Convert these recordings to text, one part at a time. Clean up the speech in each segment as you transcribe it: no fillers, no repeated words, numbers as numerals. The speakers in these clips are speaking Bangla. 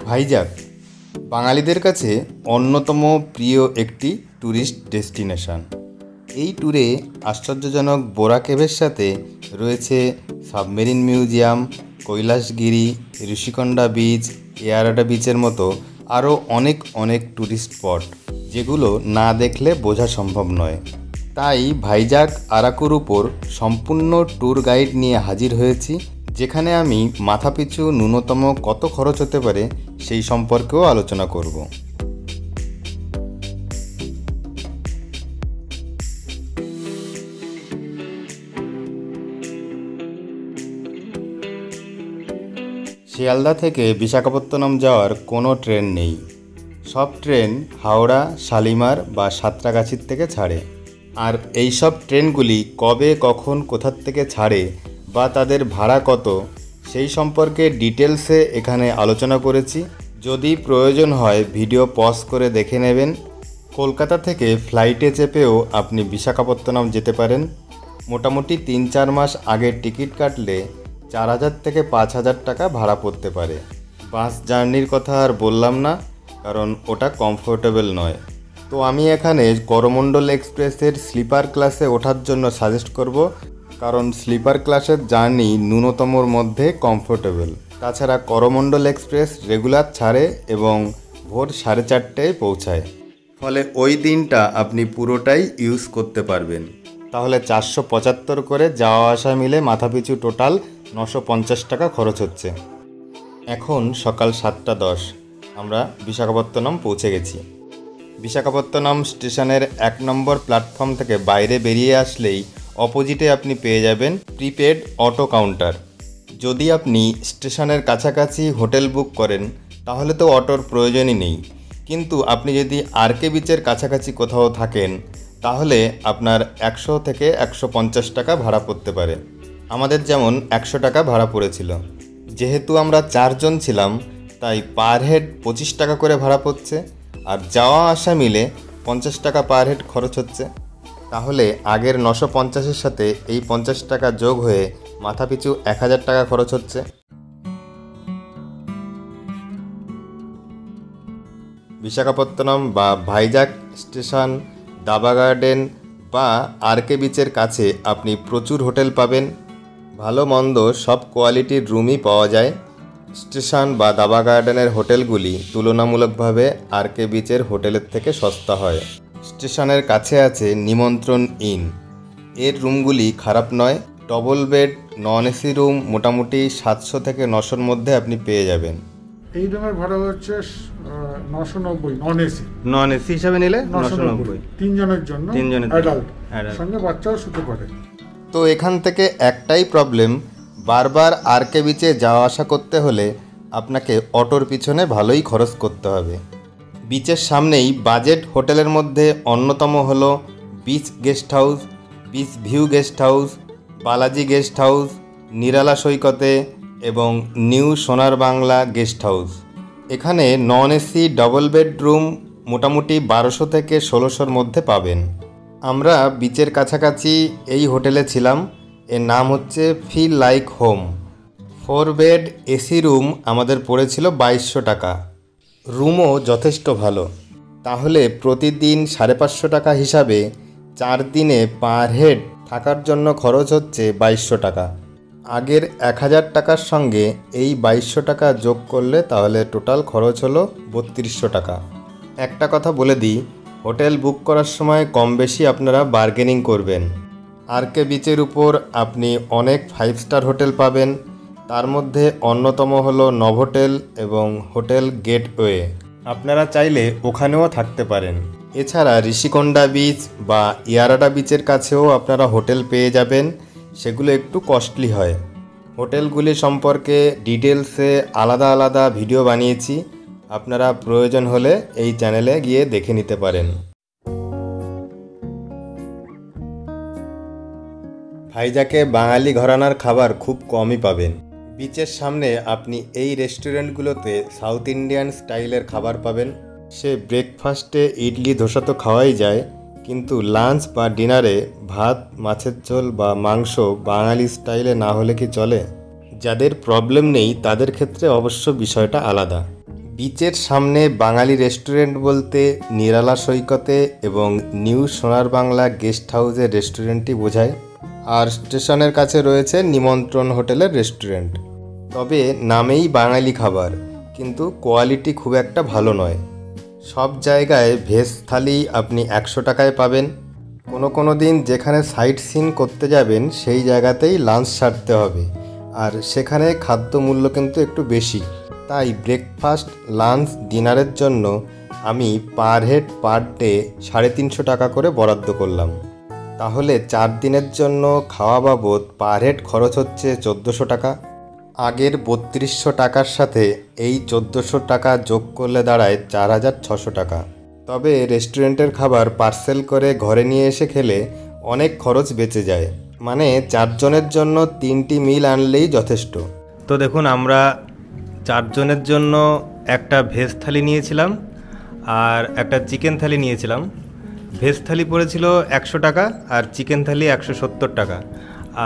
ভাইজাগ বাঙালিদের কাছে অন্যতম প্রিয় একটি ট্যুরিস্ট ডেস্টিনেশন। এই ট্যুরে আশ্চর্যজনক বোরা কেভের সাথে রয়েছে submarine museum, Kailasagiri, Rushikonda beach, Yarada বিচের মতো আরও অনেক ট্যুরিস্ট স্পট, যেগুলো না দেখলে বোঝা সম্ভব নয়। তাই ভাইজাগ আরাকুর উপর সম্পূর্ণ ট্যুর গাইড নিয়ে হাজির হয়েছি, যেখানে আমি মাথাপিছু ন্যূনতম কত খরচ হতে পারে সেই সম্পর্কেও আলোচনা করব। শিয়ালদা থেকে বিশাখাপত্তনম যাওয়ার কোনো ট্রেন নেই। সব ট্রেন হাওড়া, শালিমার বা সাঁতরাগাছির থেকে ছাড়ে। আর এই সব ট্রেনগুলি কবে, কখন, কোথার থেকে ছাড়ে বা তাদের ভাড়া কত সেই সম্পর্কে ডিটেলসে এখানে আলোচনা করেছি। যদি প্রয়োজন হয় ভিডিও পজ করে দেখে নেবেন। কলকাতা থেকে ফ্লাইটে চেপেও আপনি বিশাখাপত্তনম যেতে পারেন। মোটামুটি 3-4 মাস আগে টিকিট কাটলে 4,000 থেকে 5,000 টাকা ভাড়া পড়তে পারে। বাস জার্নির কথা আর বললাম না, কারণ ওটা কমফোর্টেবল নয়। তো আমি এখানে করমণ্ডল এক্সপ্রেসের স্লিপার ক্লাসে ওঠার জন্য সাজেস্ট করব, কারণ স্লিপার ক্লাসের জার্নি ন্যূনতমর মধ্যে কমফোর্টেবল। তাছাড়া করমণ্ডল এক্সপ্রেস রেগুলার ছাড়ে এবং ভোর 4:30টায় পৌঁছায়, ফলে ওই দিনটা আপনি পুরোটাই ইউজ করতে পারবেন। তাহলে 475 করে যাওয়া আসা মিলে মাথাপিছু টোটাল 950 টাকা খরচ হচ্ছে। এখন সকাল 7:10, আমরা বিশাখাপত্তনম পৌঁছে গেছি। বিশাখাপত্তনম স্টেশনের 1 নম্বর প্ল্যাটফর্ম থেকে বাইরে বেরিয়ে আসলেই অপোজিটে আপনি পেয়ে যাবেন প্রিপেড অটো কাউন্টার। যদি আপনি স্টেশনের কাছাকাছি হোটেল বুক করেন তাহলে তো অটোর প্রয়োজনই নেই, কিন্তু আপনি যদি আরকে বিচের কাছাকাছি কোথাও থাকেন তাহলে আপনার 100 থেকে 150 টাকা ভাড়া পড়তে পারে। আমাদের যেমন 100 টাকা ভাড়া পড়েছিল। যেহেতু আমরা 4 জন ছিলাম তাই পার হেড 25 টাকা করে ভাড়া পড়ছে, আর যাওয়া আসা মিলে 50 টাকা পার হেড খরচ হচ্ছে। তাহলে আগের 950-এর সাথে এই 50 টাকা যোগ হয়ে মাথাপিছু 1,000 টাকা খরচ হচ্ছে। বিশাখাপত্তনম বা ভাইজাগ স্টেশন, দাবা গার্ডেন বা আরকে বিচের কাছে আপনি প্রচুর হোটেল পাবেন। ভালো মন্দ সব কোয়ালিটির রুমই পাওয়া যায়। স্টেশন বা দাবা গার্ডেনের হোটেলগুলি তুলনামূলকভাবে আরকে বিচের হোটেলের থেকে সস্তা হয়। স্টেশনের কাছে আছে নিমন্ত্রণ ইন। এর রুমগুলি খারাপ নয়। Double bed non AC room মোটামুটি 700 থেকে 900-র মধ্যে আপনি পেয়ে যাবেন। এই রুমের ভাড়া হচ্ছে 990 নন এসি হিসাবে নিলে 990, 3 জনের জন্য, অ্যাডাল্ট সঙ্গে বাচ্চাও শুতে পারে। তো এখান থেকে একটাই প্রবলেম, বারবার আরকে বিচে যাওয়া আসা করতে হলে আপনাকে অটোর পিছনে ভালোই খরচ করতে হবে। বিচের সামনেই বাজেট হোটেলের মধ্যে অন্যতম হলো beach guest house, beach view guest house, Balaji guest house, Nirala সৈকতে এবং নিউ সোনার বাংলা গেস্ট হাউস। এখানে নন এসি ডবল বেডরুম মোটামুটি 1200 থেকে 1600-র মধ্যে পাবেন। আমরা বিচের কাছাকাছি এই হোটেলে ছিলাম। এর নাম হচ্ছে feel like home. 4 bed AC room আমাদের পড়েছিল 2200 টাকা। রুমও যথেষ্ট ভালো। তাহলে প্রতিদিন 550 টাকা হিসাবে 4 দিনে পার হেড থাকার জন্য খরচ হচ্ছে 2200 টাকা। আগের 1000 টাকার সঙ্গে এই 2200 টাকা যোগ করলে তাহলে টোটাল খরচ হলো 3200 টাকা। একটা কথা বলে দিই, হোটেল বুক করার সময় কম বেশি আপনারা বার্গেনিং করবেন। আরকে বিচের উপর আপনি অনেক 5 স্টার হোটেল পাবেন। তার মধ্যে অন্যতম হলো নভোটেল এবং হোটেল গেটওয়ে। আপনারা চাইলে ওখানেও থাকতে পারেন। এছাড়া ঋষিকোন্ডা বিচ বা এয়ারাডা বিচের কাছেও আপনারা হোটেল পেয়ে যাবেন। সেগুলো একটু কস্টলি হয়। হোটেলগুলি সম্পর্কে ডিটেলসে আলাদা ভিডিও বানিয়েছি, আপনারা প্রয়োজন হলে এই চ্যানেলে গিয়ে দেখে নিতে পারেন। ভাইজাকে বাঙালি ঘরানার খাবার খুব কমই পাবেন। বিচের সামনে আপনি এই রেস্টুরেন্টগুলোতে সাউথ ইন্ডিয়ান স্টাইলের খাবার পাবেন। সে ব্রেকফাস্টে ইডলি ধোসা তো খাওয়াই যায়, কিন্তু লাঞ্চ বা ডিনারে ভাত, মাছের ঝোল বা মাংস বাঙালি স্টাইলে না হলে কি চলে? যাদের প্রবলেম নেই তাদের ক্ষেত্রে অবশ্য বিষয়টা আলাদা। বিচের সামনে বাঙালি রেস্টুরেন্ট বলতে নিরালা সৈকতে এবং নিউ সোনার বাংলা গেস্ট হাউসের রেস্টুরেন্টই বোঝায়। আর স্টেশনের কাছে রয়েছে নিমন্ত্রণ হোটেলের রেস্টুরেন্ট। তবে নামেই বাঙালি খাবার, কিন্তু কোয়ালিটি খুব একটা ভালো নয়। সব জায়গায় ভেজ থালি আপনি 100 টাকায় পাবেন। কোনো দিন যেখানে সাইট সিন করতে যাবেন সেই জায়গাতেই লাঞ্চ সারতে হবে, আর সেখানে খাদ্য মূল্য কিন্তু একটু বেশি। তাই ব্রেকফাস্ট, লাঞ্চ, ডিনারের জন্য আমি পার হেড পার ডে 350 টাকা করে বরাদ্দ করলাম। তাহলে 4 দিনের জন্য খাওয়া বাবদ পার হেড খরচ হচ্ছে 1400 টাকা। আগের 3200 টাকার সাথে এই 1400 টাকা যোগ করলে দাঁড়ায় 4600 টাকা। তবে রেস্টুরেন্টের খাবার পার্সেল করে ঘরে নিয়ে এসে খেলে অনেক খরচ বেঁচে যায়। মানে 4 জনের জন্য 3টি মিল আনলেই যথেষ্ট। তো দেখুন, আমরা 4 জনের জন্য একটা ভেজ থালি নিয়েছিলাম আর একটা চিকেন থালি নিয়েছিলাম। ভেজ থালি পড়েছিল 100 টাকা আর চিকেন থালি 170 টাকা।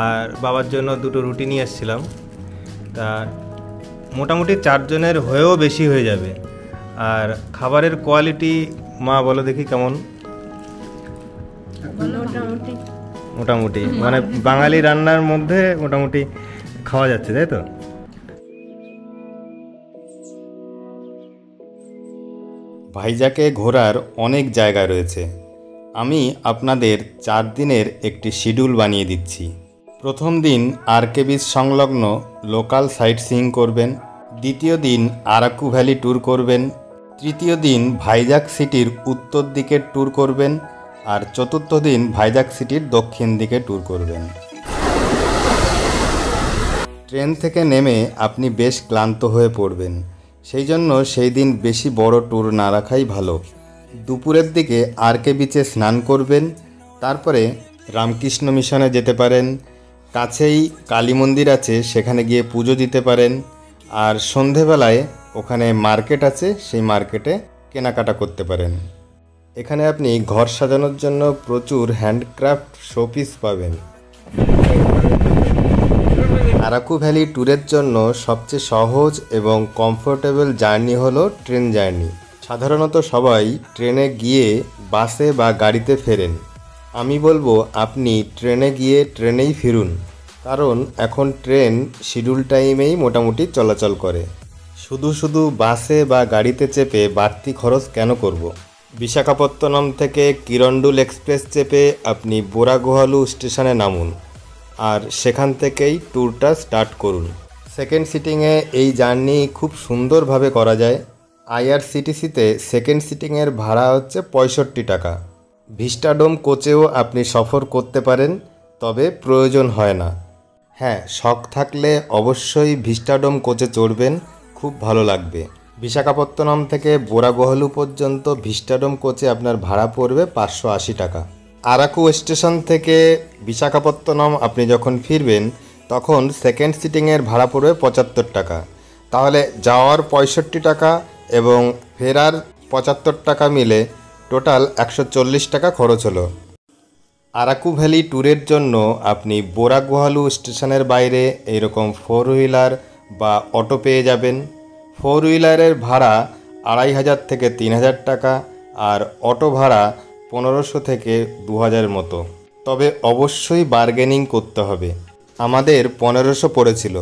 আর বাবার জন্য 2টো রুটি নিয়ে এসেছিলাম। তা মোটামুটি 4 জনের হয়েও বেশি হয়ে যাবে। আর খাবারের কোয়ালিটি মা বলো দেখি কেমন? মোটামুটি মানে বাঙালি রান্নার মধ্যে মোটামুটি খাওয়া যাচ্ছে, তাই তো? ভাইজ্যাকে ঘোরার অনেক জায়গা রয়েছে। আমি আপনাদের 4 দিনের একটি শিডিউল বানিয়ে দিচ্ছি। প্রথম দিন আরকে বিচ সংলগ্ন লোকাল সাইট সিইং করবেন। দ্বিতীয় দিন আরাকু ভ্যালি ট্যুর করবেন। তৃতীয় দিন ভাইজ্যাক সিটির উত্তর দিকের ট্যুর করবেন। আর চতুর্থ দিন ভাইজ্যাক সিটির দক্ষিণ দিকে ট্যুর করবেন। ট্রেন থেকে নেমে আপনি বেশ ক্লান্ত হয়ে পড়বেন, সেই জন্য সেই দিন বেশি বড় ট্যুর না রাখাই ভালো। দুপুরের দিকে আরকে বিচে স্নান করবেন। তারপরে রামকৃষ্ণ মিশনে যেতে পারেন। কাছেই কালী মন্দির আছে, সেখানে গিয়ে পুজো দিতে পারেন। আর সন্ধেবেলায় ওখানে মার্কেট আছে, সেই মার্কেটে কেনাকাটা করতে পারেন। এখানে আপনি ঘর সাজানোর জন্য প্রচুর হ্যান্ডক্রাফট শোপিস পাবেন। আরাকু ভ্যালি ট্যুরের জন্য সবচেয়ে সহজ এবং কমফোর্টেবল জার্নি হলো ট্রেন জার্নি। সাধারণত সবাই ট্রেনে গিয়ে বাসে বা গাড়িতে ফেরেন। আমি বলবো আপনি ট্রেনে গিয়ে ট্রেনেই ফিরুন, কারণ এখন ট্রেন শিডিউল টাইমেই মোটামুটি চলাচল করে। শুধু বাসে বা গাড়িতে চেপে বাড়তি খরচ কেন করব? বিশাখাপত্তনম থেকে কিরণডুল এক্সপ্রেস চেপে আপনি বোরাগুহালু স্টেশনে নামুন, আর সেখান থেকেই ট্যুরটা স্টার্ট করুন। সেকেন্ড সিটিংয়ে এই জার্নি খুব সুন্দরভাবে করা যায়। আইআরসিটিসিতে সেকেন্ড সিটিংয়ের ভাড়া হচ্ছে 65 টাকা। ভিস্টাডোম কোচেও আপনি সফর করতে পারেন, তবে প্রয়োজন হয় না। হ্যাঁ, শখ থাকলে অবশ্যই ভিস্টাডোম কোচে চড়বেন, খুব ভালো লাগবে। বিশাখাপত্তনম থেকে বোরাগুহালু পর্যন্ত ভিস্টাডোম কোচে আপনার ভাড়া পড়বে 580 টাকা। আরাকু স্টেশন থেকে বিশাখাপত্তনম আপনি যখন ফিরবেন তখন সেকেন্ড সিটিংয়ের ভাড়া পড়বে 75 টাকা। তাহলে যাওয়ার 65 টাকা এবং ফেরার 75 টাকা মিলে টোটাল 140 টাকা খরচ হলো। আরাকু ভ্যালি ট্যুরের জন্য আপনি বোরাগুহালু স্টেশনের বাইরে এইরকম 4 হুইলার বা অটো পেয়ে যাবেন। 4 হুইলারের ভাড়া 2500 থেকে 3000 টাকা, আর অটো ভাড়া 1500 থেকে 2000 মতো। তবে অবশ্যই বার্গেনিং করতে হবে। আমাদের 1500 পড়েছিল,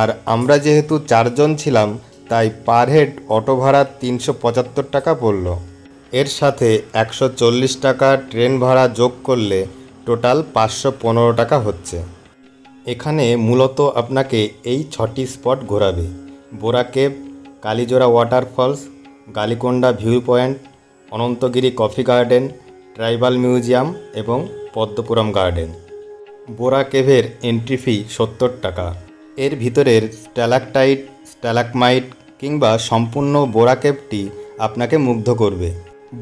আর আমরা যেহেতু 4 জন ছিলাম তাই পার হেড অটো ভাড়া 375 টাকা পড়ল। এর সাথে 140 টাকা ট্রেন ভাড়া যোগ করলে টোটাল 515 টাকা হচ্ছে। এখানে মূলত আপনাকে এই 6টি স্পট ঘোরাবে: Borra cave, Kalijora waterfalls, Galikonda view point, Ananthagiri coffee garden, tribal museum এবং পদ্মপুরম গার্ডেন। বোরা কেভের এন্ট্রি ফি 70 টাকা। এর ভিতরের স্ট্যালাকটাইট, স্ট্যালাকমাইট কিংবা সম্পূর্ণ বোরা কেভটি আপনাকে মুগ্ধ করবে।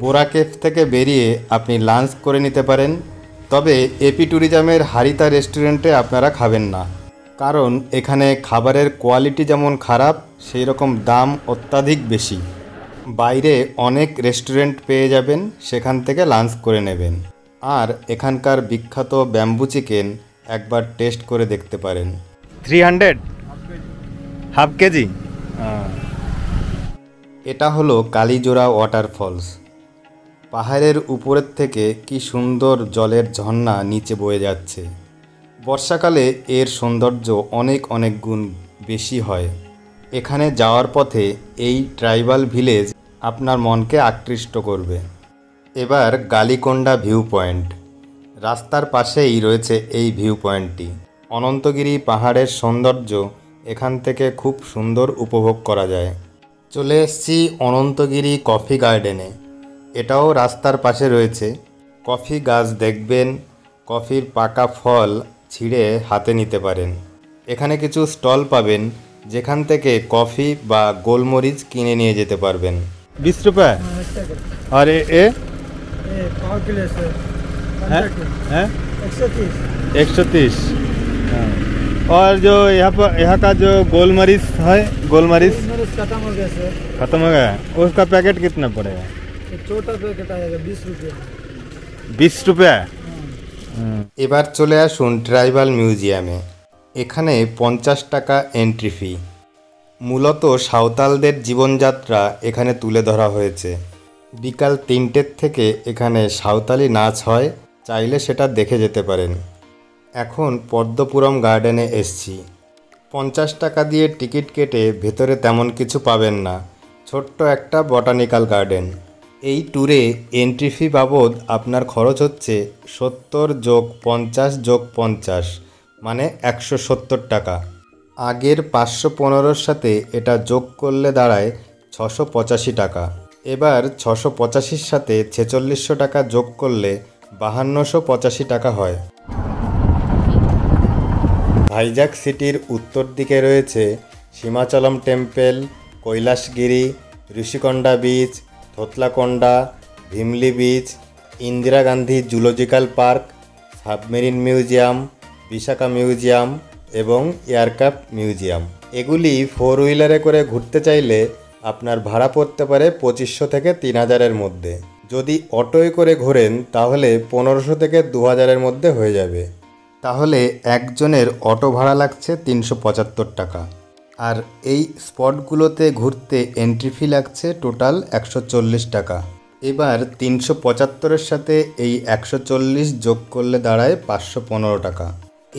বোরা কেভ থেকে বেরিয়ে আপনি লাঞ্চ করে নিতে পারেন, তবে এপি ট্যুরিজমের হারিতা রেস্টুরেন্টে আপনারা খাবেন না, কারণ এখানে খাবারের কোয়ালিটি যেমন খারাপ, সেই রকম দাম অত্যাধিক বেশি। বাইরে অনেক রেস্টুরেন্ট পেয়ে যাবেন, সেখান থেকে লাঞ্চ করে নেবেন। আর এখানকার বিখ্যাত ব্যাম্বু চিকেন একবার টেস্ট করে দেখতে পারেন। 300 হাফ কেজি। এটা হলো কালীজোড়া ওয়াটারফলস। পাহাড়ের উপরের থেকে কি সুন্দর জলের ঝর্ণা নিচে বয়ে যাচ্ছে। বর্ষাকালে এর সৌন্দর্য অনেক অনেক গুণ বেশি হয়। এখানে যাওয়ার পথে এই ট্রাইবাল ভিলেজ আপনার মনকে আকৃষ্ট করবে। এবার গালিকোন্ডা ভিউ পয়েন্ট। রাস্তার পাশেই রয়েছে এই ভিউ পয়েন্টটি। অনন্তগিরি পাহাড়ের সৌন্দর্য এখান থেকে খুব সুন্দর উপভোগ করা যায়। চলে এসেছি অনন্তগিরি কফি গার্ডেনে। এটাও রাস্তার পাশে রয়েছে। কফি গাছ দেখবেন, কফির পাকা ফল ছিঁড়ে হাতে নিতে পারেন। এখানে কিছু স্টল পাবেন যেখান থেকে কফি বা গোলমরিচ কিনে নিয়ে যেতে পারবেন। 20 रुपये और ये 130। और जो यहाँ का जो गोलमरीच है, गोलमरीच खत्म हो गया। उसका पैकेट कितना पड़ेगा? छोटा पैकेट आएगा 20 रुपये। 20 रुपये। এবার চলে আসুন ট্রাইবাল মিউজিয়ামে। এখানে 50 টাকা এন্ট্রি ফি। মূলত সাঁওতালদের জীবনযাত্রা এখানে তুলে ধরা হয়েছে। বিকাল 3টের থেকে এখানে সাঁওতালি নাচ হয়, চাইলে সেটা দেখে যেতে পারেন। এখন পদ্মপুরম গার্ডেনে এসছি। 50 টাকা দিয়ে টিকিট কেটে ভেতরে তেমন কিছু পাবেন না, ছোট্ট একটা বটানিক্যাল গার্ডেন। এই ট্যুরে এন্ট্রি ফি বাবদ আপনার খরচ হচ্ছে 70 + 50 + 50 মানে 170 টাকা। আগের 515-র সাথে এটা যোগ করলে দাঁড়ায় 685 টাকা। এবার 685-র সাথে 4600 টাকা যোগ করলে 5285 টাকা হয়। ভাইজাগ সিটির উত্তর দিকে রয়েছে Simhachalam temple, Kailasagiri, Rushikonda beach, Thotlakonda, Bheemili beach, Indira Gandhi zoological park, submarine museum, Visakha museum এবং এয়ারক্রাফট মিউজিয়াম। এগুলি 4 হুইলারে করে ঘুরতে চাইলে আপনার ভাড়া পড়তে পারে 2500 থেকে 3000-এর মধ্যে। যদি অটোয় করে ঘোরেন তাহলে 1500 থেকে 2000-এর মধ্যে হয়ে যাবে। তাহলে একজনের অটো ভাড়া লাগছে 375 টাকা। আর এই স্পটগুলোতে ঘুরতে এন্ট্রি ফি লাগছে টোটাল 140 টাকা। এবার 375-এর সাথে এই 140 যোগ করলে দাঁড়ায় 515 টাকা।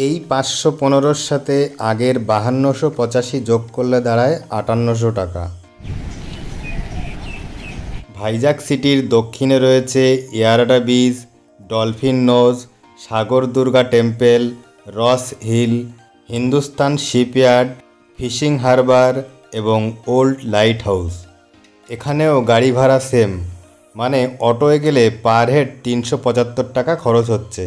এই 515-র সাথে আগের 5285 যোগ করলে দাঁড়ায় 5800 টাকা। ভাইজাগ সিটির দক্ষিণে রয়েছে Yarada beach, Dolphin Nose, Sagar Durga temple, Ross Hill, Hindustan shipyard, fishing harbour এবং ওল্ড লাইট হাউস। এখানেও গাড়ি ভাড়া সেম, মানে অটোয় গেলে পার হেড 375 টাকা খরচ হচ্ছে।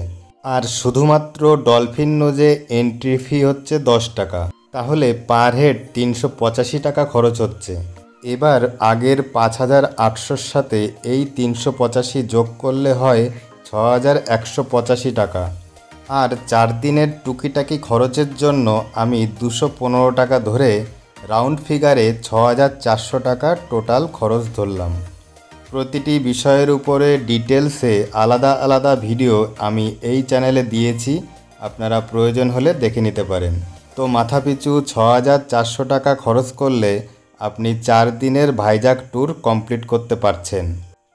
আর শুধুমাত্র ডলফিন নোজে এন্ট্রি ফি হচ্ছে 10 টাকা। তাহলে পার হেড 385 টাকা খরচ হচ্ছে। এবার আগের 5800-র সাথে এই 385 যোগ করলে হয় 6185 টাকা। আর 4 দিনের টুকিটাকি খরচের জন্য আমি 215 টাকা ধরে রাউন্ড ফিগারে 6400 টাকা টোটাল খরচ ধরলাম। প্রতিটি বিষয়ের উপরে ডিটেলসে আলাদা আলাদা ভিডিও আমি এই চ্যানেলে দিয়েছি, আপনারা প্রয়োজন হলে দেখে নিতে পারেন। তো মাথাপিছু 6400 টাকা খরচ করলে আপনি 4 দিনের ভাইজাগ ট্যুর কমপ্লিট করতে পারছেন।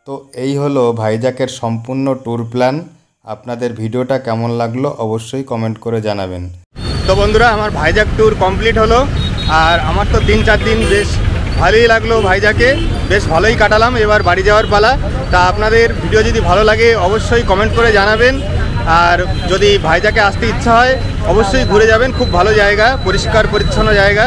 তো এই হলো ভাইজাগের সম্পূর্ণ ট্যুর প্ল্যান। আপনাদের ভিডিওটা কেমন লাগলো অবশ্যই কমেন্ট করে জানাবেন। তো বন্ধুরা, আমার ভাইজাগ ট্যুর কমপ্লিট হলো। আর আমার তো 3-4 দিন বেশ ভালোই লাগলো, ভাইজাগে বেশ ভালোই কাটালাম। এবার বাড়ি যাওয়ার পালা। তা আপনাদের ভিডিও যদি ভালো লাগে অবশ্যই কমেন্ট করে জানাবেন। আর যদি ভাইজাগে আসতে ইচ্ছা হয় অবশ্যই ঘুরে যাবেন, খুব ভালো জায়গা, পরিষ্কার পরিচ্ছন্ন জায়গা।